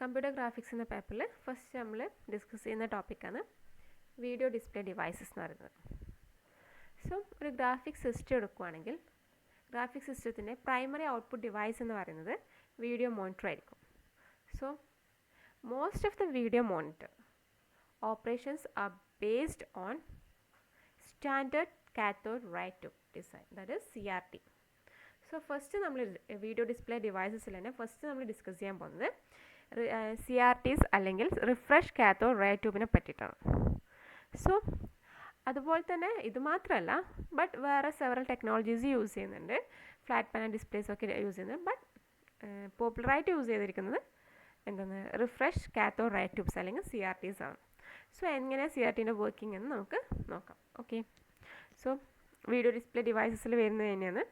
Computer graphics എന്ന പേപ്പറിൽ first നമ്മൾ ഡിസ്കസ് ചെയ്യുന്ന ടോപ്പിക്കാണ് വീഡിയോ ഡിസ്പ്ലേ ഡിവൈസസ് എന്ന് പറയുന്നത്. സോ ഒരു ഗ്രാഫിക്സ് സിസ്റ്റം എടുക്കുകയാണെങ്കിൽ ഗ്രാഫിക്സ് സിസ്റ്റത്തിൻ്റെ പ്രൈമറി ഔട്ട്പുട്ട് ഡിവൈസ് എന്ന് പറയുന്നത് വീഡിയോ മോണിറ്റർ ആയിരിക്കും. So most of the video monitor operations are based on standard cathode ray tube design, that is CRT. So first നമ്മൾ video display ഡിവൈസസിൽ തന്നെ first നമ്മൾ discuss ചെയ്യാൻ പോകുന്നത് CRTs അല്ലെങ്കിൽ റിഫ്രഷ് കാത്തോഡ് റേ ട്യൂബിനെ പറ്റിയിട്ടാണ്. സോ അതുപോലെ തന്നെ ഇത് മാത്രമല്ല, ബട്ട് വേറെ സെവറൽ ടെക്നോളജീസ് യൂസ് ചെയ്യുന്നുണ്ട്. ഫ്ലാറ്റ് പാനൽ ഡിസ്പ്ലേസ് ഒക്കെ യൂസ് ചെയ്യുന്നുണ്ട്. ബട്ട് പോപ്പുലറായിട്ട് യൂസ് ചെയ്തിരിക്കുന്നത് എന്താണ്, റിഫ്രഷ് കാത്തോഡ് റേ ട്യൂബ്സ് അല്ലെങ്കിൽ CRTs ആണ്. സോ എങ്ങനെ CRTൻ്റെ വർക്കിംഗ് എന്ന് നമുക്ക് നോക്കാം. ഓക്കെ, സോ വീഡിയോ ഡിസ്പ്ലേ ഡിവൈസസിൽ വരുന്നത് തന്നെയാണ്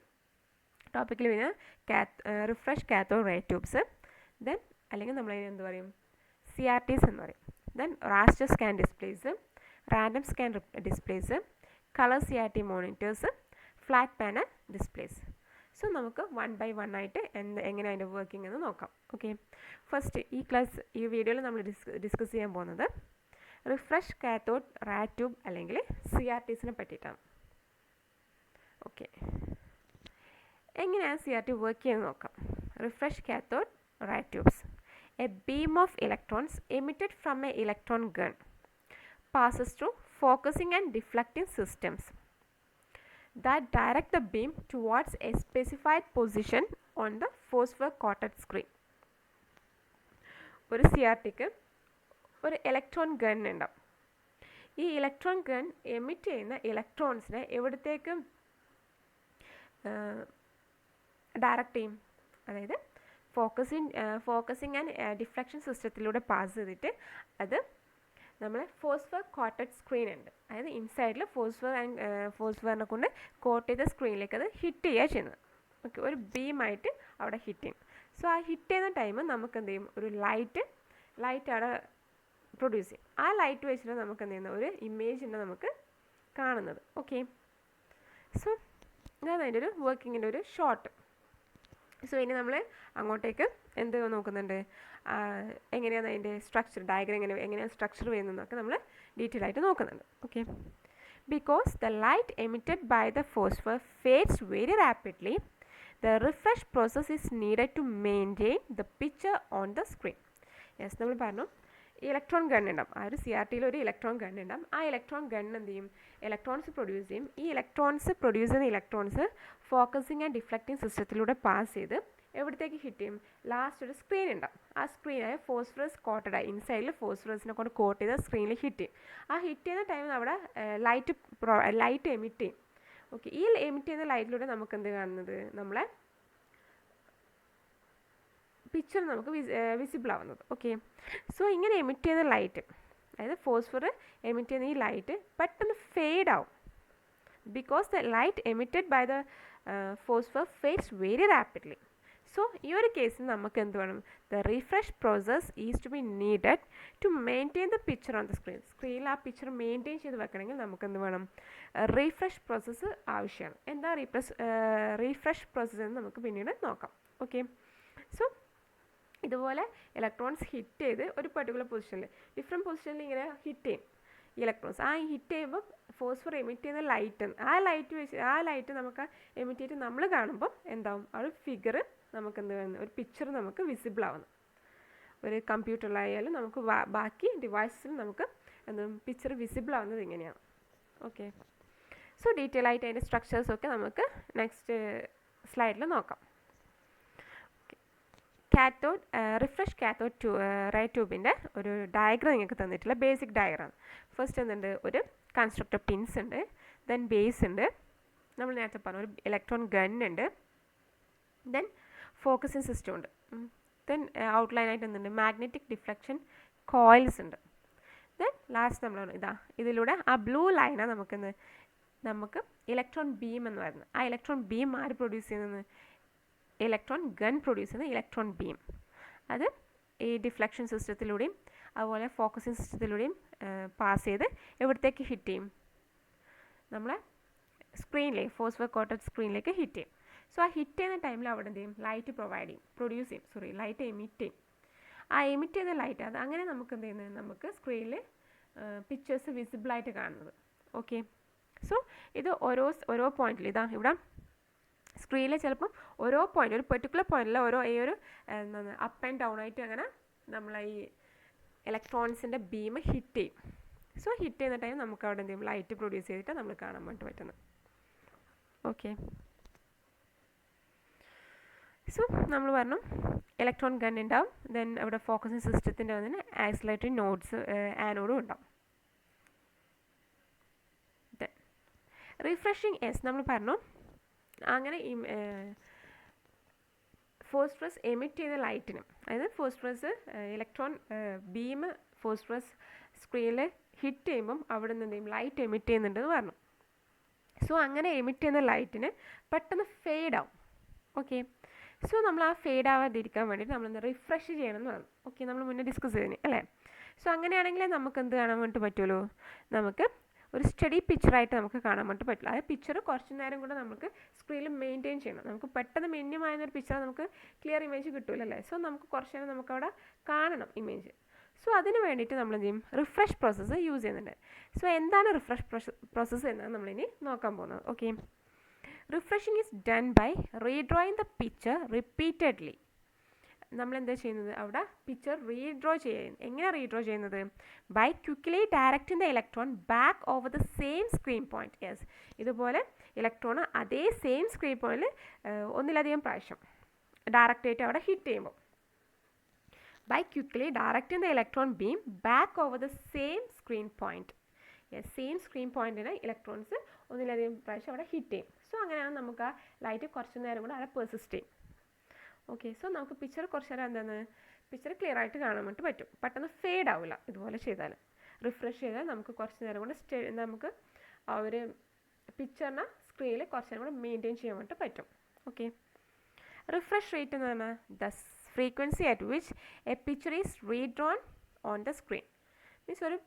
ടോപ്പിക്കിൽ വരുന്ന refresh cathode ray tubes, then അല്ലെങ്കിൽ നമ്മൾ എന്ത് പറയും, CRTs എന്ന് പറയും. Then raster scan displays, random scan displays, colour CRT monitors, flat panel displays. So നമുക്ക് വൺ ബൈ വൺ ആയിട്ട് എങ്ങനെ അതിൻ്റെ വർക്കിംഗ് എന്ന് നോക്കാം. ഓക്കെ, ഫസ്റ്റ് ഈ വീഡിയോയിൽ നമ്മൾ ഡിസ്കസ് ചെയ്യാൻ പോകുന്നത് റിഫ്രഷ് കാത്തോഡ് റേ ട്യൂബ് അല്ലെങ്കിൽ CRTസിനെ പറ്റിയിട്ടാണ്. ഓക്കെ, എങ്ങനെയാണ് CRT വർക്ക് ചെയ്യുന്നത് നോക്കാം. Refresh cathode ray tubes, a beam of electrons emitted from a electron gun passes through focusing and deflecting systems that direct the beam towards a specified position on the phosphor coated screen. ഒരു CRTക്ക് ഒരു electron gun ഉണ്ടാവും. ഈ electron gun emit ചെയ്യുന്ന ഇലക്ട്രോൺസിനെ എവിടത്തേക്ക് direct ചെയ്യും, അതായത് focusing and deflection സിസ്റ്റത്തിലൂടെ pass ചെയ്തിട്ട് അത് നമ്മൾ ഫോസ്ഫർ കോട്ടഡ് സ്ക്രീൻ ഉണ്ട്, അതായത് ഇൻസൈഡിൽ ഫോസ്ഫറിനെ കൊണ്ട് കോട്ട് ചെയ്ത സ്ക്രീനിലേക്ക് അത് ഹിറ്റ് ചെയ്യുക ചെയ്യുന്നത്. ഓക്കെ, ഒരു ബീമായിട്ട് അവിടെ ഹിറ്റ് ചെയ്യും. സോ ആ ഹിറ്റ് ചെയ്യുന്ന ടൈം നമുക്ക് എന്ത് ചെയ്യും, ഒരു ലൈറ്റ് അവിടെ പ്രൊഡ്യൂസ് ചെയ്യും. ആ ലൈറ്റ് വെച്ചിട്ട് നമുക്ക് എന്ത് ചെയ്യുന്ന ഒരു ഇമേജിനെ നമുക്ക് കാണുന്നത്. ഓക്കെ, സോ ഇതാണ് അതിൻ്റെ ഒരു വർക്കിങ്ങിൻ്റെ ഒരു ഷോർട്ട്. സോ ഇനി നമ്മൾ അങ്ങോട്ടേക്ക് എന്ത് നോക്കുന്നുണ്ട്, എങ്ങനെയാണ് അതിൻ്റെ സ്ട്രക്ചർ ഡയഗ്രം എങ്ങനെയാണ് സ്ട്രക്ചർ വരുന്നതെന്നൊക്കെ നമ്മൾ ഡീറ്റെയിൽ ആയിട്ട് നോക്കുന്നുണ്ട്. Okay, because the light emitted by the phosphor fades very rapidly, the refresh process is needed to maintain the picture on the screen. Yes, നമ്മൾ പറഞ്ഞു ഇലക്ട്രോൺ ഗൺ ഉണ്ടാവും. ആ ഒരു CRTയിൽ ഒരു ഇലക്ട്രോൺ ഗൺ ഉണ്ടാവും. ആ ഇലക്ട്രോൺ ഗൺ എന്ത് ചെയ്യും, ഇലക്ട്രോൺസ് പ്രൊഡ്യൂസ് ചെയ്യും. ഈ പ്രൊഡ്യൂസ് ചെയ്യുന്ന ഇലക്ട്രോൺസ് ഫോക്കസിങ് ആൻഡ് ഡിഫ്ലക്റ്റിംഗ് സിസ്റ്റത്തിലൂടെ പാസ് ചെയ്ത് എവിടത്തേക്ക് ഹിറ്റ് ചെയ്യും, ലാസ്റ്റ് ഒരു സ്ക്രീൻ ഉണ്ടാവും. ആ സ്ക്രീനായ ഫോസ്ഫറസ് കോട്ടഡായി ഇൻസൈഡിൽ ഫോസ്ഫറസിനെ കൊണ്ട് കോട്ട് ചെയ്ത സ്ക്രീനിൽ ഹിറ്റ് ചെയ്യും. ആ ഹിറ്റ് ചെയ്യുന്ന ടൈമിൽ അവിടെ ലൈറ്റ് എമിറ്റ് ചെയ്യും. ഓക്കെ, ഈ എമിറ്റ് ചെയ്യുന്ന ലൈറ്റിലൂടെ നമുക്ക് എന്ത് കാണുന്നത്, നമ്മളെ പിക്ചർ നമുക്ക് വിസിബിൾ ആവുന്നത്. ഓക്കെ, സോ ഇങ്ങനെ എമിറ്റ് ചെയ്യുന്ന ലൈറ്റ്, അതായത് ഫോസ്ഫർ എമിറ്റ് ചെയ്യുന്ന ഈ ലൈറ്റ് പെട്ടെന്ന് ഫെയ്ഡ് ആവും. Because the light emitted by the phosphor fades very rapidly. So ഈ ഒരു കേസിൽ നമുക്ക് എന്ത് വേണം, the refresh process is to be needed to maintain the picture on the സ്ക്രീനിൽ ആ പിക്ചർ മെയിൻറ്റെയിൻ ചെയ്ത് വെക്കണമെങ്കിൽ നമുക്ക് എന്ത് വേണം, റീഫ്രഷ് പ്രോസസ്സ് ആവശ്യമാണ്. എന്താ റീഫ്രഷ് പ്രോസസ്സ് എന്ന് നമുക്ക് പിന്നീട് നോക്കാം. ഓക്കെ, സോ ഇതുപോലെ ഇലക്ട്രോൺസ് ഹിറ്റ് ചെയ്ത് ഒരു പെർട്ടിക്കുലർ പൊസിഷനിൽ ഡിഫറെൻറ്റ് പൊസിഷനിൽ ഇങ്ങനെ ഹിറ്റ് ചെയ്യും ഇലക്ട്രോൺസ്. ആ ഹിറ്റ് ചെയ്യുമ്പോൾ ഫോസ്ഫർ എമിറ്റ് ചെയ്യുന്ന ആ ലൈറ്റ് നമുക്ക് എമിറ്റ് ചെയ്തിട്ട് നമ്മൾ കാണുമ്പോൾ എന്താവും, ആ ഒരു ഫിഗർ നമുക്ക് എന്ത് വേണം, ഒരു പിക്ചർ നമുക്ക് വിസിബിൾ ആവുന്നു. ഒരു കമ്പ്യൂട്ടറിലായാലും നമുക്ക് ബാക്കി ഡിവൈസിൽ നമുക്ക് എന്താ പിക്ചർ വിസിബിൾ ആവുന്നത് ഇങ്ങനെയാണ്. ഓക്കെ, സോ ഡീറ്റെയിൽ ആയിട്ട് അതിൻ്റെ സ്ട്രക്ചേഴ്സൊക്കെ നമുക്ക് നെക്സ്റ്റ് സ്ലൈഡിൽ നോക്കാം. റിഫ്രഷ് കാത്തോഡ് റേ ട്യൂബിൻ്റെ ഒരു ഡയഗ്രം നിങ്ങൾക്ക് തന്നിട്ടില്ല, ബേസിക് ഡയഗ്രാം. ഫസ്റ്റ് എന്തുണ്ട്, ഒരു കൺസ്ട്രക്ടർ പിൻസ് ഉണ്ട്, ദെൻ ബേസ് ഉണ്ട്, നമ്മൾ നേരത്തെ പറഞ്ഞു ഒരു ഇലക്ട്രോൺ ഗൺ ഉണ്ട്, ദെൻ ഫോക്കസിങ് സിസ്റ്റം ഉണ്ട്, ദെൻ ഔട്ട്ലൈൻ ആയിട്ട് എന്തുണ്ട്, മാഗ്നറ്റിക് ഡിഫ്ലക്ഷൻ കോയിൽസ് ഉണ്ട്, ദെൻ ലാസ്റ്റ് നമ്മൾ ഇതിലൂടെ ആ ബ്ലൂ ലൈനാണ് നമുക്ക് ഇലക്ട്രോൺ ബീം എന്ന് പറയുന്നത്. ആ ഇലക്ട്രോൺ ബീം ആര് പ്രൊഡ്യൂസ് ചെയ്യുന്നത്, ഇലക്ട്രോൺ ഗൺ പ്രൊഡ്യൂസ് ചെയ്യുന്ന ഇലക്ട്രോൺ ബീം. അത് ഈ ഡിഫ്ലക്ഷൻ സിസ്റ്റത്തിലൂടെയും അതുപോലെ ഫോക്കസിങ് സിസ്റ്റത്തിലൂടെയും പാസ് ചെയ്ത് എവിടത്തേക്ക് ഹിറ്റ് ചെയ്യും, നമ്മളെ സ്ക്രീനിലേക്ക് ഫോസ്ഫർ കോട്ടഡ് സ്ക്രീനിലേക്ക് ഹിറ്റ് ചെയ്യും. സോ ആ ഹിറ്റ് ചെയ്യുന്ന ടൈമിൽ അവിടെ എന്ത് ചെയ്യും, ലൈറ്റ് ലൈറ്റ് എമിറ്റ് ചെയ്യും. ആ എമിറ്റ് ചെയ്ത ലൈറ്റ് അത് അങ്ങനെ നമുക്ക് എന്ത് ചെയ്യുന്നത്, നമുക്ക് സ്ക്രീനിൽ പിക്ചേഴ്സ് വിസിബിളായിട്ട് കാണുന്നത്. ഓക്കെ, സോ ഇത് ഓരോ പോയിന്റിൽ ഇതാ ഇവിടെ സ്ക്രീനിൽ ചിലപ്പം ഓരോ പോയിന്റ്, ഒരു പെർട്ടിക്കുലർ പോയിന്റിൽ ഈ ഒരു എന്താണ് അപ്പ് ആൻഡ് ഡൗൺ ആയിട്ട് അങ്ങനെ നമ്മൾ ഈ ഇലക്ട്രോൺസിൻ്റെ ബീം ഹിറ്റ് ചെയ്യും. സോ ഹിറ്റ് ചെയ്യുന്ന ടൈം നമുക്ക് അവിടെ എന്ത് ചെയ്യും, ലൈറ്റ് പ്രൊഡ്യൂസ് ചെയ്തിട്ട് നമ്മൾ കാണാൻ വേണ്ടി പറ്റുന്നത്. ഓക്കെ, സോ നമ്മൾ പറഞ്ഞു ഇലക്ട്രോൺ ഗൺ ഉണ്ടാവും, ദെൻ അവിടെ ഫോക്കസിങ് സിസ്റ്റത്തിൻ്റെ വന്നിന് ആക്സിലറേറ്ററി നോഡ്സ് ആനോഡും ഉണ്ടാവും. റിഫ്രഷിങ് എസ് നമ്മൾ പറഞ്ഞു അങ്ങനെ ഫോസ്ഫറസ് എമിറ്റ് ചെയ്ത ലൈറ്റിന്, അതായത് ഫോസ്ഫറസ് ഇലക്ട്രോൺ ബീം ഫോസ്ഫറസ് സ്ക്രീനിൽ ഹിറ്റ് ചെയ്യുമ്പം അവിടെ നിന്ന് എന്ത് ചെയ്യും, ലൈറ്റ് എമിറ്റ് ചെയ്യുന്നുണ്ടെന്ന് പറഞ്ഞു. സോ അങ്ങനെ എമിറ്റ് ചെയ്യുന്ന ലൈറ്റിന് പെട്ടെന്ന് ഫെയ്ഡ് ആവും. ഓക്കെ, സോ നമ്മൾ ആ ഫെയ്ഡ് ആവാതിരിക്കാൻ വേണ്ടിയിട്ട് നമ്മളൊന്ന് റിഫ്രഷ് ചെയ്യണമെന്ന് പറഞ്ഞു. ഓക്കെ, നമ്മൾ മുന്നേ ഡിസ്കസ് ചെയ്തതിന് അല്ലേ. സോ അങ്ങനെയാണെങ്കിൽ നമുക്ക് എന്ത് കാണാൻ വേണ്ടി പറ്റുമല്ലോ, നമുക്ക് ഒരു സ്റ്റഡി പിക്ചറായിട്ട് നമുക്ക് കാണാൻ വേണ്ടി പറ്റില്ല. അതായത് പിക്ചർ കുറച്ച് നേരം കൂടെ നമുക്ക് സ്ക്രീനിൽ മെയിൻറ്റെയിൻ ചെയ്യണം. നമുക്ക് പെട്ടെന്ന് മിനിമമായൊരു പിക്ചർ നമുക്ക് ക്ലിയർ ഇമേജ് കിട്ടില്ലല്ലേ. സോ നമുക്ക് കുറച്ച് നേരം നമുക്കവിടെ കാണണം ഇമേജ്. സോ അതിന് വേണ്ടിയിട്ട് നമ്മൾ എന്ത് ചെയ്യും, റിഫ്രഷ് പ്രോസസ്സ് യൂസ് ചെയ്യുന്നുണ്ട്. സോ എന്താണ് റിഫ്രഷ് പ്രോസസ്സ് എന്നാണ് നമ്മളിനി നോക്കാൻ പോകുന്നത്. Okay, refreshing is done by redrawing the picture repeatedly. നമ്മളെന്താ ചെയ്യുന്നത്, അവിടെ പിക്ചർ റീഡ്രോ ചെയ്യുന്നത്. എങ്ങനെ റീഡ്രോ ചെയ്യുന്നത്, by quickly directing the electron back over the same screen point. Yes, ഇതുപോലെ ഇലക്ട്രോൺ അതേ സെയിം സ്ക്രീൻ പോയിന്റിൽ ഒന്നിലധികം പ്രാവശ്യം ഡയറക്റ്റ് ആയിട്ട് അവിടെ ഹിറ്റ് ചെയ്യുമ്പോൾ, by quickly directing the electron beam back over the same screen point. Yes, same screen പോയിന്റിന് electrons ഒന്നിലധികം പ്രാവശ്യം അവിടെ ഹിറ്റ് ചെയ്യും. സോ അങ്ങനെയാണ് നമുക്ക് ആ ലൈറ്റ് കുറച്ച് നേരം കൂടെ അവിടെ പെർസിസ്റ്റ് ചെയ്യും. ഓക്കെ, സോ നമുക്ക് പിക്ചർ കുറച്ച് നേരം എന്താണ് പിക്ചർ ക്ലിയർ ആയിട്ട് കാണാൻ വേണ്ടി പറ്റും. പെട്ടെന്ന് ഫെയ്ഡ് ആവില്ല ഇതുപോലെ ചെയ്താൽ. റിഫ്രഷ് ചെയ്താൽ നമുക്ക് കുറച്ച് നേരം കൂടെ നമുക്ക് ആ ഒരു പിക്ചറിനെ സ്ക്രീനിൽ കുറച്ച് നേരം കൂടെ മെയിൻറ്റെയിൻ ചെയ്യാൻ വേണ്ടി പറ്റും. ഓക്കെ, റിഫ്രഷ് റേറ്റ് എന്ന് പറഞ്ഞാൽ the frequency at which a picture is redrawn on the screen. Means ഒരു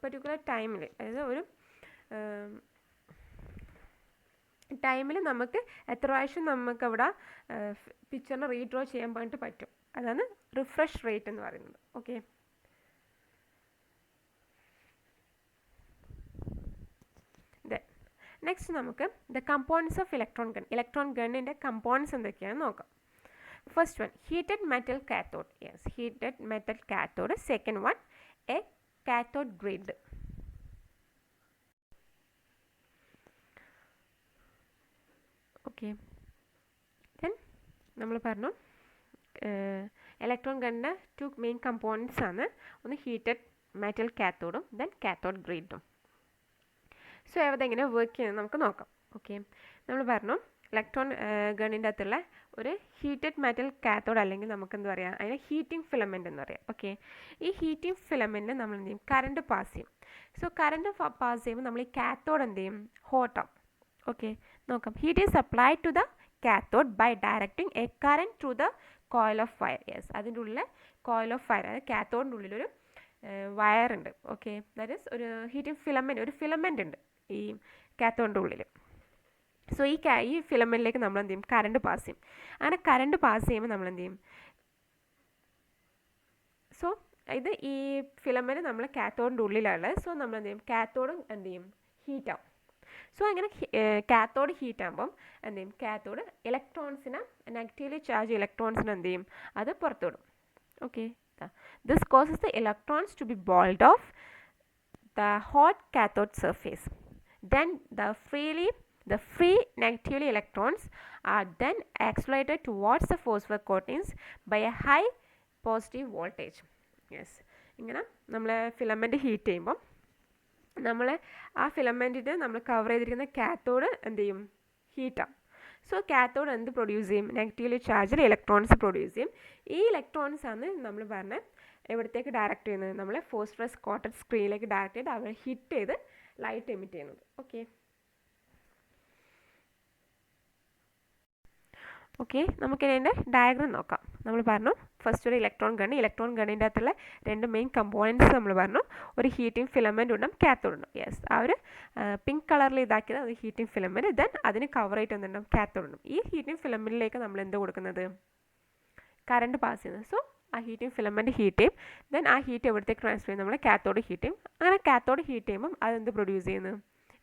പെർട്ടിക്കുലർ ടൈമിൽ, അതായത് ഒരു ടൈമിൽ നമുക്ക് എത്ര പ്രാവശ്യം നമുക്ക് അവിടെ പിക്ചറിനെ റീഡ്രോ ചെയ്യാൻ വേണ്ടി പറ്റും. അതാണ് റിഫ്രഷ് റേറ്റ് എന്ന് പറയുന്നത്. ഓക്കെ, നെക്സ്റ്റ് നമുക്ക് the components of electron gun. Electron ഗണ്ണിൻ്റെ കമ്പോണൻസ് എന്തൊക്കെയാണെന്ന് നോക്കാം. First one, heated metal cathode. Yes, heated metal cathode. Second one, a cathode grid. Okay, then നമ്മൾ പറഞ്ഞു ഇലക്ട്രോൺ ഗണ്ണിൻ്റെ 2 മെയിൻ കമ്പോണൻസ് ആണ്. ഒന്ന് ഹീറ്റഡ് മെറ്റൽ കാത്തോഡും ദെൻ കാത്തോഡ് ഗ്രിഡും. സോ അതെങ്ങനെ വർക്ക് ചെയ്യുന്നത് നമുക്ക് നോക്കാം. ഓക്കെ, നമ്മൾ പറഞ്ഞു ഇലക്ട്രോൺ ഗണ്ണിൻ്റെ അകത്തുള്ള ഒരു ഹീറ്റഡ് മെറ്റൽ കാത്തോഡ്, അല്ലെങ്കിൽ നമുക്ക് എന്താ പറയുക, അതിനെ ഹീറ്റിംഗ് ഫിലമെൻ്റ് എന്ന് പറയാം. ഓക്കെ, ഈ ഹീറ്റിംഗ് ഫിലമെൻറ്റിൽ നമ്മൾ എന്ത് ചെയ്യും, കറണ്ട് പാസ് ചെയ്യും. സോ കറണ്ട് പാസ് ചെയ്യുമ്പോൾ നമ്മൾ ഈ കാത്തോഡ് എന്ത് ചെയ്യും, ഹോട്ടാവും. ഓക്കെ, നോക്കാം. Heat is applied to the cathode by directing a current through the coil of wire. Yes, അതിൻ്റെ ഉള്ളിൽ കോയിൽ ഓഫ് വയർ, അതായത് കാത്തോഡിൻ്റെ ഉള്ളിലൊരു വയർ ഉണ്ട്. ഓക്കെ, ദാറ്റ് ഈസ് ഒരു ഹീറ്റിംഗ് ഫിലമെൻറ്റ്, ഒരു ഫിലമെൻ്റ് ഉണ്ട് ഈ കാത്തോഡിൻ്റെ ഉള്ളിൽ. സോ ഈ ഫിലമെൻറ്റിലേക്ക് നമ്മൾ എന്ത് ചെയ്യും, കറണ്ട് പാസ് ചെയ്യും. അങ്ങനെ കറണ്ട് പാസ് ചെയ്യുമ്പോൾ നമ്മൾ എന്ത് ചെയ്യും, സോ ഇത് ഈ ഫിലമെൻറ്റ് നമ്മൾ കാത്തോഡിൻ്റെ ഉള്ളിലുള്ളത്. സോ നമ്മൾ എന്ത് ചെയ്യും, കാത്തോഡും എന്ത് ചെയ്യും, ഹീറ്റാവും. സോ അങ്ങനെ കാത്തോഡ് ഹീറ്റ് ആകുമ്പം എന്ത് ചെയ്യും, കാത്തോഡ് ഇലക്ട്രോൺസിനെ, നെഗറ്റീവ്ലി ചാർജ് ഇലക്ട്രോൺസിനെ എന്ത് ചെയ്യും, അത് പുറത്തുവിടും. Okay, this causes the electrons to be boiled off the hot cathode surface. Then the free negatively electrons are then accelerated towards the phosphor coatings by a high positive voltage. Yes, ഇങ്ങനെ നമ്മൾ filament heat ചെയ്യുമ്പം നമ്മൾ ആ ഫിലമെൻറ്റിന് നമ്മൾ cover ചെയ്തിരിക്കുന്ന cathode എന്ത് ചെയ്യും, ഹീറ്റാവും. സോ കാത്തോഡ് എന്ത് പ്രൊഡ്യൂസ് ചെയ്യും, നെഗറ്റീവ്ലി ചാർജ്ഡ് ഇലക്ട്രോൺസ് പ്രൊഡ്യൂസ് ചെയ്യും. ഈ ഇലക്ട്രോൺസ് ആണ് നമ്മൾ പറഞ്ഞ എവിടത്തേക്ക് ഡയറക്റ്റ് ചെയ്യുന്നത്, നമ്മൾ ഫോസ്ഫറസ് കോട്ടഡ് സ്ക്രീനിലേക്ക് ഡയറക്റ്റ് ചെയ്ത് അവർ ഹിറ്റ് ചെയ്ത് ലൈറ്റ് എമിറ്റ് ചെയ്യുന്നത്. ഓക്കെ, നമുക്കിനി അതിൻ്റെ ഡയഗ്രാം നോക്കാം. നമ്മൾ പറഞ്ഞു ഫസ്റ്റ് ഒരു ഇലക്ട്രോൺ ഗണ്ണിൻ്റെ അകത്തുള്ള 2 മെയിൻ കമ്പോണൻറ്റ്സ് നമ്മൾ പറഞ്ഞു. ഒരു ഹീറ്റിംഗ് ഫിലമെൻറ്റ് ഉണ്ടാകും, കാത്തോഡ് ഉണ്ടാകും. യെസ്, ആ ഒരു പിങ്ക് കളറിൽ ഇതാക്കിയത് അത് ഹീറ്റിംഗ് ഫിലമെൻറ്റ്. ദെൻ അതിന് കവർ ആയിട്ട് എന്തുണ്ടാകും, കാത്തോഡ് ഉണ്ടാകും. ഈ ഹീറ്റിംഗ് ഫിലമെൻറ്റിലേക്ക് നമ്മൾ എന്ത് കൊടുക്കുന്നത്, കറണ്ട് പാസ് ചെയ്യുന്നത്. സോ ആ ഹീറ്റിംഗ് ഫിലമെൻറ്റ് ഹീറ്റ് ചെയ്യും. ദെൻ ആ ഹീറ്റ് എവിടത്തേക്ക് ട്രാൻസ്ഫർ ചെയ്യും? നമ്മൾ കാത്തോഡ് ഹീറ്റ് ചെയ്യും. അങ്ങനെ കാത്തോഡ് ഹീറ്റ് ചെയ്യുമ്പം അതെന്ത് പ്രൊഡ്യൂസ് ചെയ്യുന്നു?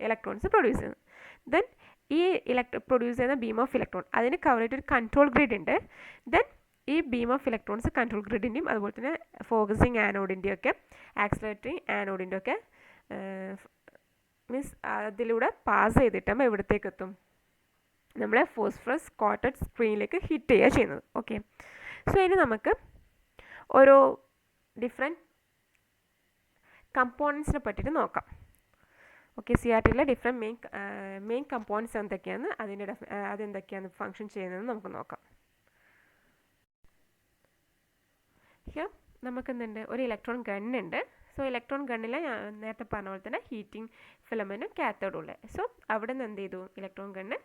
ഇലക്ട്രോൺസ് പ്രൊഡ്യൂസ് ചെയ്യുന്നു. ദെൻ ഈ പ്രൊഡ്യൂസ് ചെയ്യുന്ന ബീം ഓഫ് ഇലക്ട്രോൺ അതിന് കവറായിട്ട് ഒരു കൺട്രോൾ ഗ്രിഡ് ഉണ്ട്. ദെൻ ഈ ബീം ഓഫ് ഇലക്ട്രോൺസ് കൺട്രോൾ ഗ്രിഡിൻ്റെയും അതുപോലെ തന്നെ ഫോക്കസിങ് ആനോഡിൻ്റെയും ഒക്കെ ആക്സിലറേറ്ററി ആനോഡിൻ്റെ ഒക്കെ മീൻസ് അതിലൂടെ പാസ് ചെയ്തിട്ടാകുമ്പോൾ എവിടത്തേക്ക് എത്തും? നമ്മളെ ഫോസ്ഫറസ് കോട്ടഡ് സ്ക്രീനിലേക്ക് ഹിറ്റ് ചെയ്യുക ചെയ്യുന്നത്. ഓക്കെ, സോ ഇനി നമുക്ക് ഓരോ ഡിഫറെൻറ്റ് കമ്പോണൻസിനെ പറ്റിയിട്ട് നോക്കാം. ഓക്കെ, CRTയിലെ ഡിഫറെൻറ്റ് മെയിൻ കമ്പോണൻസ് എന്തൊക്കെയാണ്, അതെന്തൊക്കെയാണ് ഫങ്ഷൻ ചെയ്യുന്നതെന്ന് നമുക്ക് നോക്കാം. ഹിയർ നമുക്ക് എന്തുണ്ട്? ഒരു ഇലക്ട്രോൺ ഗണ്ണുണ്ട്. സോ ഇലക്ട്രോൺ ഗണ്ണിൽ ഞാൻ നേരത്തെ പറഞ്ഞ പോലെ തന്നെ ഹീറ്റിംഗ് ഫിലമെൻറ്റും കാത്തോഡും ഉള്ളത്. സോ അവിടെ നിന്ന് എന്ത് ചെയ്തു? ഇലക്ട്രോൺ ഗണ്ണ്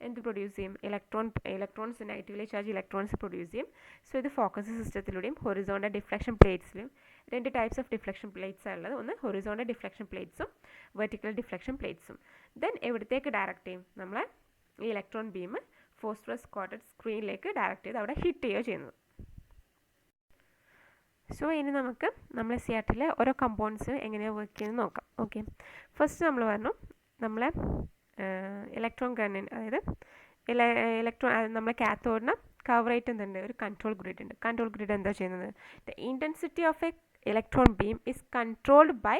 എന്ത് പ്രൊഡ്യൂസ് ചെയ്യും? Electrons negatively charge electrons produce ചെയ്യും. സോ ഇത് ഫോക്കസിംഗ് സിസ്റ്റത്തിലൂടെയും ഹൊറിസോണ്ടൽ ഡിഫ്ലക്ഷൻ പ്ലേറ്റ്സിലും രണ്ട് ടൈപ്സ് ഓഫ് ഡിഫ്ലക്ഷൻ പ്ലേറ്റ്സ് ആണ് ഉള്ളത്. ഒന്ന് ഹൊറിസോണ്ടൽ ഡിഫ്ലക്ഷൻ പ്ലേറ്റ്സും വെർട്ടിക്കൽ ഡിഫ്ലക്ഷൻ പ്ലേറ്റ്സും. ദെൻ എവിടത്തേക്ക് ഡയറക്റ്റ് ചെയ്യും? നമ്മളെ ഈ ഇലക്ട്രോൺ ബീം ഫോസ്ഫറസ് കോട്ടഡ് സ്ക്രീനിലേക്ക് ഡയറക്റ്റ് ചെയ്ത് അവിടെ ഹിറ്റ് ചെയ്യുക ചെയ്യുന്നത്. സോ ഇനി നമുക്ക് നമ്മളെ CRTയിലെ ഓരോ കമ്പോണൻസ് എങ്ങനെയാണ് വർക്ക് ചെയ്യുന്നത് നോക്കാം. ഓക്കെ, ഫസ്റ്റ് നമ്മൾ പറഞ്ഞു നമ്മളെ ഇലക്ട്രോൺ ഗണ്ണിന്, അതായത് നമ്മളെ കാത്തോഡിന് കവറായിട്ട് എന്തുണ്ട്? ഒരു കൺട്രോൾ ഗ്രിഡ് ഉണ്ട്. കൺട്രോൾ ഗ്രിഡ് എന്താ ചെയ്യുന്നത്? The intensity of a electron beam is controlled by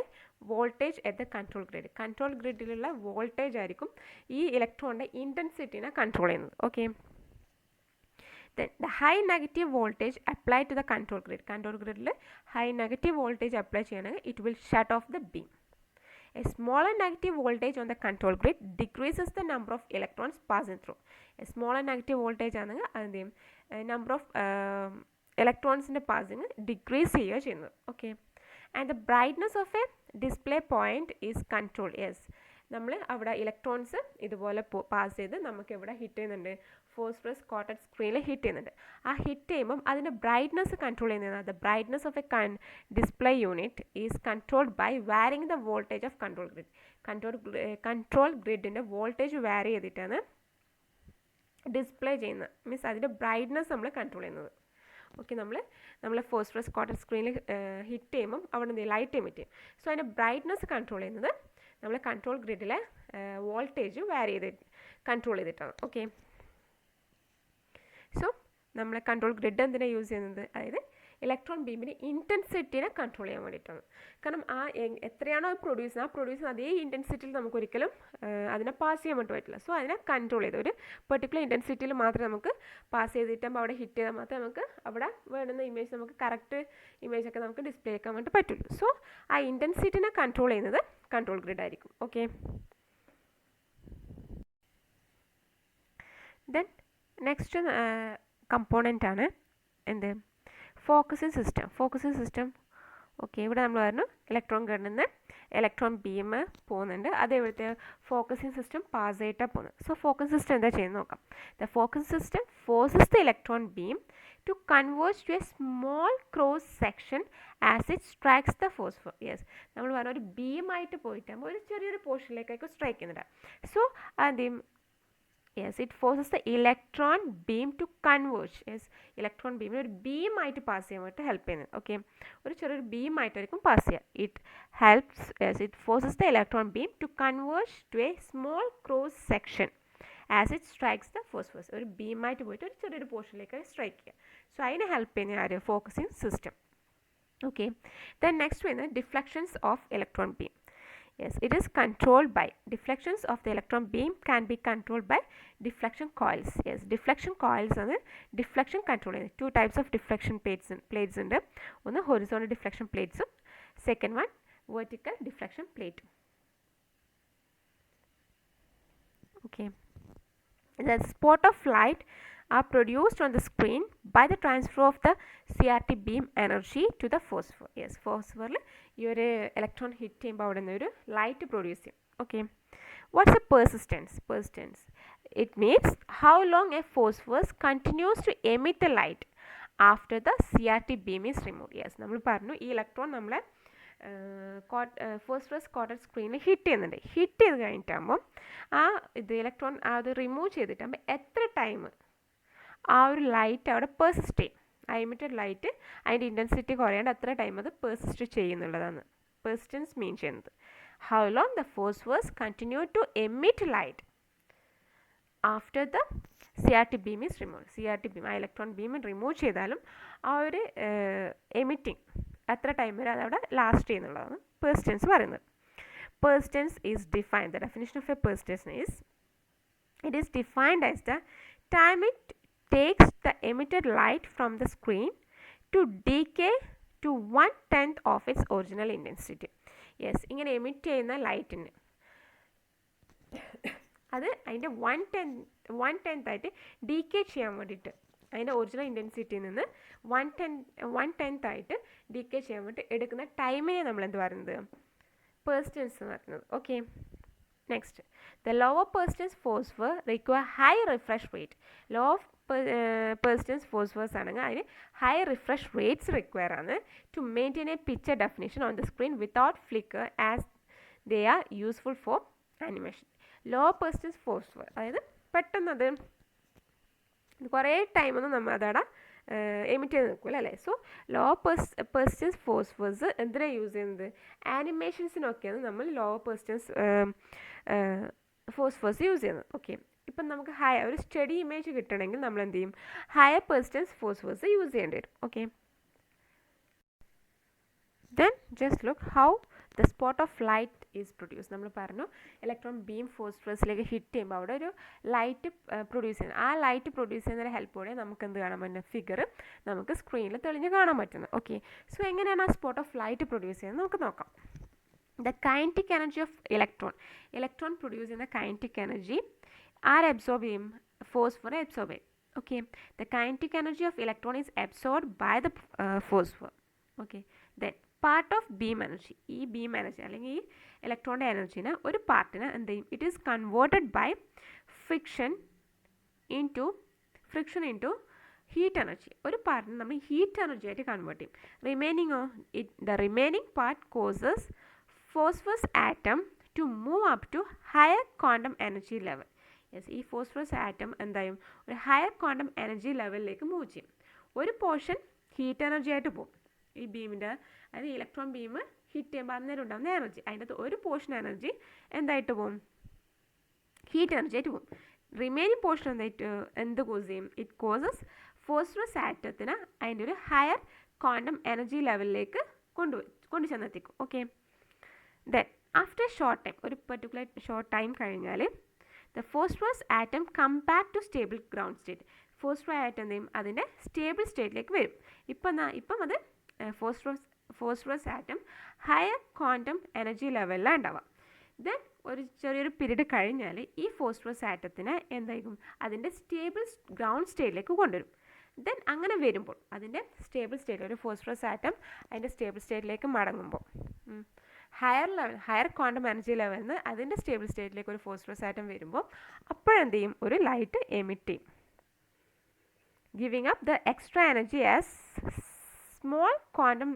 voltage at the control grid. Control ഗ്രിഡിലുള്ള വോൾട്ടേജ് ആയിരിക്കും ഈ ഇലക്ട്രോണിൻ്റെ ഇൻറ്റൻസിറ്റിനെ കൺട്രോൾ ചെയ്യുന്നത്. Okay, then the high negative voltage applied to the control grid high negative voltage apply cheyanagil it will shut off the beam. A smaller negative voltage on the control grid decreases the number of electrons passing through. A smaller negative voltage ആണെങ്കിൽ അതിൻ്റെ number of electrons in the passing decrease ചെയ്യുക ചെയ്യുന്നത്. Okay, and the brightness of a display point is controlled. Yes, നമ്മൾ അവിടെ electrons ഇതുപോലെ pass ചെയ്ത് നമുക്ക് ഇവിടെ ഹിറ്റ് ചെയ്യുന്നുണ്ട്, ഫോസ്ഫറസ് കോട്ടഡ് സ്ക്രീനിൽ ഹിറ്റ് ചെയ്യുന്നുണ്ട്. ആ ഹിറ്റ് ചെയ്യുമ്പം അതിൻ്റെ ബ്രൈറ്റ്നസ് കൺട്രോൾ ചെയ്യുന്നത്, the brightness of a display unit is controlled by varying the voltage of control grid. Control ഗ്രിഡിൻ്റെ വോൾട്ടേജ് വാരി ചെയ്തിട്ടാണ് ഡിസ്പ്ലേ ചെയ്യുന്നത്. മീൻസ് അതിൻ്റെ ബ്രൈറ്റ്നസ് നമ്മൾ കൺട്രോൾ ചെയ്യുന്നത്. ഓക്കെ, നമ്മൾ ഫോസ്ഫറസ് കോട്ടഡ് സ്ക്രീനിൽ ഹിറ്റ് ചെയ്യുമ്പം അവിടെ നിന്ന് ലൈറ്റ് എമിറ്റ് ചെയ്യും. സോ അതിൻ്റെ ബ്രൈറ്റ്നസ് കൺട്രോൾ ചെയ്യുന്നത് നമ്മൾ കൺട്രോൾ ഗ്രിഡിലെ വോൾട്ടേജ് വാരി ചെയ്ത് കൺട്രോൾ ചെയ്തിട്ടാണ്. ഓക്കെ, സോ നമ്മൾ കൺട്രോൾ ഗ്രിഡ് എന്തിനാണ് യൂസ് ചെയ്യുന്നത്? അതായത് ഇലക്ട്രോൺ ബീമിൻ്റെ ഇൻറ്റൻസിറ്റിനെ കൺട്രോൾ ചെയ്യാൻ വേണ്ടിയിട്ടാണ്. കാരണം എത്രയാണോ പ്രൊഡ്യൂസ് ചെയ്യുന്നത് അതേ ഇൻറ്റൻസിറ്റിയിൽ നമുക്കൊരിക്കലും അതിനെ പാസ് ചെയ്യാൻ വേണ്ടി പറ്റില്ല. സോ അതിനെ കൺട്രോൾ ചെയ്ത് ഒരു പെർട്ടിക്കുലർ ഇൻറ്റൻസിറ്റിയിൽ മാത്രമേ നമുക്ക് പാസ് ചെയ്തിട്ടാകുമ്പോൾ അവിടെ ഹിറ്റ് ചെയ്താൽ മാത്രമേ നമുക്ക് അവിടെ വേണ്ടുന്ന ഇമേജ് നമുക്ക് കറക്റ്റ് ഇമേജൊക്കെ നമുക്ക് ഡിസ്പ്ലേ ആക്കാൻ വേണ്ടി പറ്റുള്ളൂ. സോ ആ ഇൻറ്റൻസിറ്റിനെ കൺട്രോൾ ചെയ്യുന്നത് കൺട്രോൾ ഗ്രിഡ് ആയിരിക്കും. ഓക്കെ, ദെൻ നെക്സ്റ്റ് കമ്പോണൻ്റ് ആണ് എന്ത്? Focusing system. ഓക്കെ, ഇവിടെ നമ്മൾ പറഞ്ഞു ഇലക്ട്രോൺ ഗണ്ണിൽ നിന്ന് ഇലക്ട്രോൺ ബീം പോകുന്നുണ്ട്, അത് ഇവിടുത്തെ ഫോക്കസിംഗ് സിസ്റ്റം പാസ് ചെയ്തിട്ടാണ് പോകുന്നത്. സോ ഫോക്കസിംഗ് സിസ്റ്റം എന്താ ചെയ്യുന്നത് നോക്കാം. The focusing system forces the electron beam to converge to a small cross section as it strikes the phosphor. Yes, നമ്മൾ പറഞ്ഞ ഒരു ബീമായിട്ട് പോയിട്ടാകുമ്പോൾ ഒരു ചെറിയൊരു പോർഷനിലേക്കൊക്കെ സ്ട്രൈക്ക് ചെയ്യുന്നുണ്ട്. സോ ആദ്യം yes, it forces the electron beam to converge. Yes, electron beam ഒരു ബീമായിട്ട് പാസ് ചെയ്യാൻ വേണ്ടി ഹെൽപ്പ് ചെയ്യുന്നത്. ഓക്കെ, ഒരു ചെറിയൊരു ബീമായിട്ടായിരിക്കും പാസ് ചെയ്യുക. It helps, yes, it forces the electron beam to converge to a small cross section as it strikes the phosphorus. ഒരു ബീമായിട്ട് പോയിട്ട് ഒരു ചെറിയൊരു പോർഷനിലേക്ക് സ്ട്രൈക്ക് ചെയ്യുക. സോ അതിനെ ഹെൽപ്പ് ചെയ്യുന്ന ആര്? Focusing system. Okay, then next വരുന്നത് deflections of electron beam. Yes, it is controlled by deflections of the electron beam can be controlled by deflection coils. Yes, deflection coils are deflection control. Two types of deflection plates ഉണ്ട്. ഒന്ന് horizontal deflection plates, second one vertical deflection plate. Okay, the spot of light are produced on the screen by the transfer of the CRT beam energy to the phosphor. Yes, phosphor ഈ ഒരു electron hit ചെയ്യുമ്പോൾ അവിടെ നിന്ന് ഒരു light produce ചെയ്യും. Okay, what's a persistence? It means how long a phosphorus continues to emit the light after the CRT beam is remove. Yes, നമ്മൾ പറഞ്ഞു ഈ ഇലക്ട്രോൺ നമ്മളെ ഫോസ്ഫറസ് കോട്ടഡ് സ്ക്രീനിൽ ഹിറ്റ് ചെയ്യുന്നുണ്ട്. ഹിറ്റ് ചെയ്ത് കഴിഞ്ഞിട്ടാകുമ്പം ഇലക്ട്രോൺ അത് റിമൂവ് ചെയ്തിട്ടാകുമ്പോൾ എത്ര ടൈം ആ ഒരു ലൈറ്റ് അവിടെ പെർസിസ്റ്റ് ചെയ്യും. ആ എമിറ്റഡ് ലൈറ്റ് അതിൻ്റെ ഇൻറ്റൻസിറ്റി കുറയാണ്ട് എത്ര ടൈം അത് പെർസിസ്റ്റ് ചെയ്യുന്നുള്ളതാണ് പെർസിസ്റ്റൻസ് മീൻ ചെയ്യുന്നത്. How long the phosphors continue to emit light after the CRT beam is remove. CRT beam, ആ ഇലക്ട്രോൺ ബീം റിമൂവ് ചെയ്താലും ആ ഒരു എമിറ്റിംഗ് എത്ര ടൈം വരെ അതവിടെ ലാസ്റ്റ് ചെയ്യുന്നുള്ളതാണ് പെർസിസ്റ്റൻസ് പറയുന്നത്. Persistence is defined. The definition of a persistence is, it is defined as the time it takes the emitted light from the screen to decay to 1/10 of its original intensity. Yes, ഇങ്ങനെ emit ചെയ്യുന്ന ലൈറ്റിന് അത് അതിൻ്റെ 1/10 ആയിട്ട് decay ചെയ്യാൻ വേണ്ടിയിട്ട് അതിൻ്റെ original ഇൻറ്റൻസിറ്റിയിൽ നിന്ന് 1/10 ആയിട്ട് ഡീക്കേ ചെയ്യാൻ വേണ്ടി എടുക്കുന്ന ടൈമിനെ നമ്മൾ എന്ത് പറയുന്നത് persistence എന്ന് പറയുന്നത്. Okay, next, the lower persistence phosphor require high refresh rate. Low of persistence phosphors ആണെങ്കിൽ അതിന് ഹൈ റിഫ്രഷ് റേറ്റ്സ് റിക്വയർ ആണ് to maintain a picture definition on the screen without flicker as they are useful for animation. Low persistence phosphor അതായത് പെട്ടെന്നത് കുറേ ടൈമൊന്നും നമ്മൾ അതവിടെ emit ചെയ്ത് നിൽക്കില്ല അല്ലേ. സോ ലോ പെർസിസ്റ്റൻസ് ഫോസ്ഫേഴ്സ് എന്തിനാണ് യൂസ് ചെയ്യുന്നത്? ആനിമേഷൻസിനൊക്കെയാണ് നമ്മൾ ലോ പെർസിസ്റ്റൻസ് ഫോസ്ഫേഴ്സ് യൂസ് ചെയ്യുന്നത്. ഓക്കെ, ഇപ്പം നമുക്ക് ഒരു സ്റ്റഡി ഇമേജ് കിട്ടണമെങ്കിൽ നമ്മൾ എന്ത് ചെയ്യും? ഹയർ പെർസിസ്റ്റൻസ് ഫോസ്ഫേഴ്സ് യൂസ് ചെയ്യേണ്ടി വരും. Okay, then just look how the spot of light is produce. നമ്മൾ പറഞ്ഞു ഇലക്ട്രോൺ ബീം ഫോസ്ഫറസിലേക്ക് ഹിറ്റ് ചെയ്യുമ്പോൾ അവിടെ ഒരു ലൈറ്റ് പ്രൊഡ്യൂസ് ചെയ്യുന്നത്. ആ ലൈറ്റ് പ്രൊഡ്യൂസ് ചെയ്യുന്നതിൻ്റെ ഹെൽപ്പോടെ നമുക്ക് എന്ത് കാണാൻ പറ്റുന്ന ഫിഗർ നമുക്ക് സ്ക്രീനിൽ തെളിഞ്ഞ് കാണാൻ പറ്റുന്നത്. ഓക്കെ, സോ എങ്ങനെയാണ് ആ സ്പോട്ട് ഓഫ് ലൈറ്റ് പ്രൊഡ്യൂസ് ചെയ്യുന്നത് നമുക്ക് നോക്കാം. The kinetic energy of electron produce ചെയ്യുന്ന കൈനറ്റിക് എനർജി ആര് അബ്സോർബ് ചെയ്യും? ഫോസ്ഫർ അബ്സോർബ് ചെയ്യും. Okay, the kinetic energy of electron is absorbed by the phosphor. Okay, then part of beam energy, ഈ beam energy അല്ലെങ്കിൽ ഈ ഇലക്ട്രോണിൻ്റെ എനർജീനെ ഒരു പാർട്ടിന് എന്ത് ചെയ്യും? It is converted by friction into heat energy. ഒരു പാർട്ടിന് നമ്മൾ ഹീറ്റ് എനർജി ആയിട്ട് കൺവേർട്ട് ചെയ്യും. The remaining part causes phosphorus atom to move up to higher quantum energy level. Yes, ഈ ഫോസ്ഫറസ് ആറ്റം എന്തായും ഒരു ഹയർ ക്വാണ്ടം എനർജി ലെവലിലേക്ക് move ചെയ്യും. ഒരു പോർഷൻ ഹീറ്റ് എനർജി ആയിട്ട് പോകും. ഈ ബീമിൻ്റെ അതായത് ഇലക്ട്രോൺ ബീം ഹിറ്റ് ചെയ്യുമ്പോൾ അന്നേരം ഉണ്ടാകുന്ന എനർജി, അതിൻ്റെ അകത്ത് ഒരു പോർഷൻ എനർജി എന്തായിട്ട് പോകും? ഹീറ്റ് എനർജി ആയിട്ട് പോകും. റിമൈനിങ് പോർഷൻ എന്ത് കോസ് ചെയ്യും? ഇറ്റ് കോസസ് ഫോസ്ഫറസ് ആറ്റത്തിന് അതിൻ്റെ ഒരു ഹയർ ക്വാണ്ടം എനർജി ലെവലിലേക്ക് കൊണ്ടു ചെന്നെത്തിക്കും. Okay, then after short time, ഒരു പെർട്ടിക്കുലർ ഷോർട്ട് ടൈം കഴിഞ്ഞാൽ the phosphorus atom come back to stable ground state. Phosphorus atom എന്ത് ചെയ്യും? അതിൻ്റെ സ്റ്റേബിൾ സ്റ്റേറ്റിലേക്ക് വരും. ഇപ്പം അത് phosphorus atom higher quantum energy ലെവലിലാണ് ഉണ്ടാവുക. ദെൻ ഒരു ചെറിയൊരു പീരീഡ് കഴിഞ്ഞാൽ ഈ ഫോസ്ഫറസ് ആറ്റത്തിന് എന്തായിരിക്കും? അതിൻ്റെ സ്റ്റേബിൾ ഗ്രൗണ്ട് സ്റ്റേറ്റിലേക്ക് കൊണ്ടുവരും. ദെൻ അങ്ങനെ വരുമ്പോൾ അതിൻ്റെ സ്റ്റേബിൾ സ്റ്റേറ്റ്, ഒരു ഫോസ്ഫറസ് ആറ്റം അതിൻ്റെ സ്റ്റേബിൾ സ്റ്റേറ്റിലേക്ക് മടങ്ങുമ്പോൾ ഹയർ ക്വാണ്ടം എനർജി ലെവലിൽ നിന്ന് അതിൻ്റെ സ്റ്റേബിൾ സ്റ്റേറ്റിലേക്ക് ഒരു ഫോസ്ഫറസ് ആറ്റം വരുമ്പോൾ അപ്പോഴെന്ത് ചെയ്യും? ഒരു ലൈറ്റ് എമിറ്റ് ചെയ്യും, giving up the extra energy as small quantum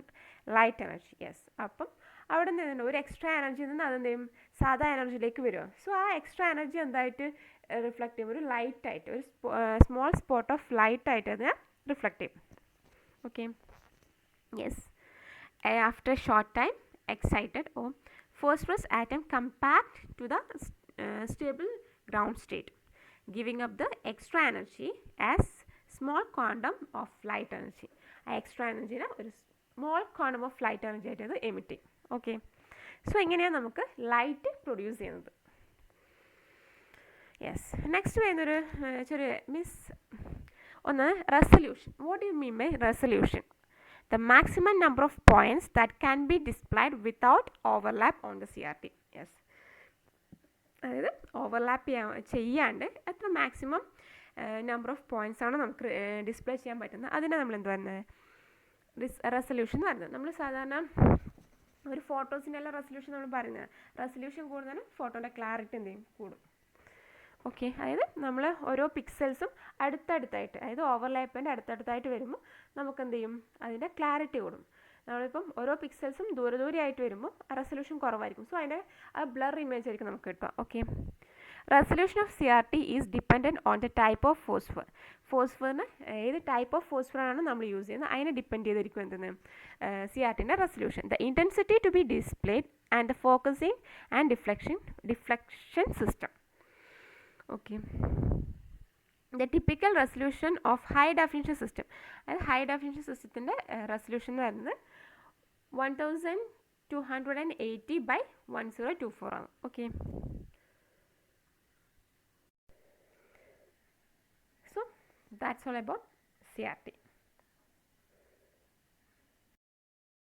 light energy. Yes, അപ്പം അവിടെ നിന്ന് ഒരു എക്സ്ട്രാ എനർജിയിൽ നിന്ന് അതെന്ത് ചെയ്യും? സാധാ എനർജിയിലേക്ക് വരുമോ? സോ ആ എക്സ്ട്രാ എനർജി എന്തായിട്ട് റിഫ്ലക്റ്റ് ചെയ്യും? ഒരു ലൈറ്റായിട്ട്, ഒരു സ്മോൾ സ്പോട്ട് ഓഫ് ലൈറ്റായിട്ട് അതിനെ റിഫ്ലക്റ്റ് ചെയ്യും. Okay, yes, after short time excited or phosphorus atom come back to the stable ground state, giving up the extra energy as small quantum of light energy. ആ extra എനർജിനെ ഒരു small quantum of light energy ആയിട്ട് അത് emit ചെയ്യും. Okay, so എങ്ങനെയാണ് നമുക്ക് light produce ചെയ്യുന്നത്? Yes, next വരുന്നൊരു ചെറിയ resolution. What you mean by resolution? The maximum number of points that can be displayed without overlap on the CRT. Yes, അതായത് overlap ചെയ്യാണ്ട് എത്ര മാക്സിമം നമ്പർ ഓഫ് പോയിൻറ്റ്സ് ആണ് നമുക്ക് ഡിസ്പ്ലേ ചെയ്യാൻ പറ്റുന്നത്, അതിനെ നമ്മൾ എന്ത് പറയുന്നത്? റെസൊല്യൂഷൻ എന്ന് പറയുന്നത്. നമ്മൾ സാധാരണ ഒരു ഫോട്ടോസിൻ്റെ എല്ലാം റെസൊല്യൂഷൻ നമ്മൾ പറയുന്നത്, റെസൊല്യൂഷൻ കൂടുതലും ഫോട്ടോൻ്റെ ക്ലാരിറ്റി എന്ത് ചെയ്യും? കൂടും. ഓക്കെ, അതായത് നമ്മൾ ഓരോ പിക്സൽസും അടുത്തടുത്തായിട്ട്, അതായത് ഓവർലാപ്പിൻ്റെ അടുത്തടുത്തായിട്ട് വരുമ്പോൾ നമുക്ക് എന്ത് ചെയ്യും? അതിൻ്റെ ക്ലാരിറ്റി കൂടും. നമ്മളിപ്പം ഓരോ പിക്സൽസും ദൂരെ ആയിട്ട് വരുമ്പോൾ റെസൊല്യൂഷൻ കുറവായിരിക്കും. സോ അതിൻ്റെ ആ ബ്ലർ ഇമേജ് ആയിരിക്കും നമുക്ക് കിട്ടുക. Okay, resolution of CRT is dependent on the type of phosphor. ഫോസ്ഫറിന് ഏത് ടൈപ്പ് ഓഫ് ഫോസ്ഫറാണ് നമ്മൾ യൂസ് ചെയ്യുന്നത് അതിനെ ഡിപ്പെൻഡ് ചെയ്തിരിക്കും എന്തെന്ന് CRTൻ്റെ resolution. The intensity to be displayed and the focusing and deflection system. Okay, the typical resolution of high definition system, അതായത് high definition സിസ്റ്റത്തിൻ്റെ റെസൊല്യൂഷൻ എന്ന് പറയുന്നത് 1280/1024 ആണ്. Okay, so that's all about CRT.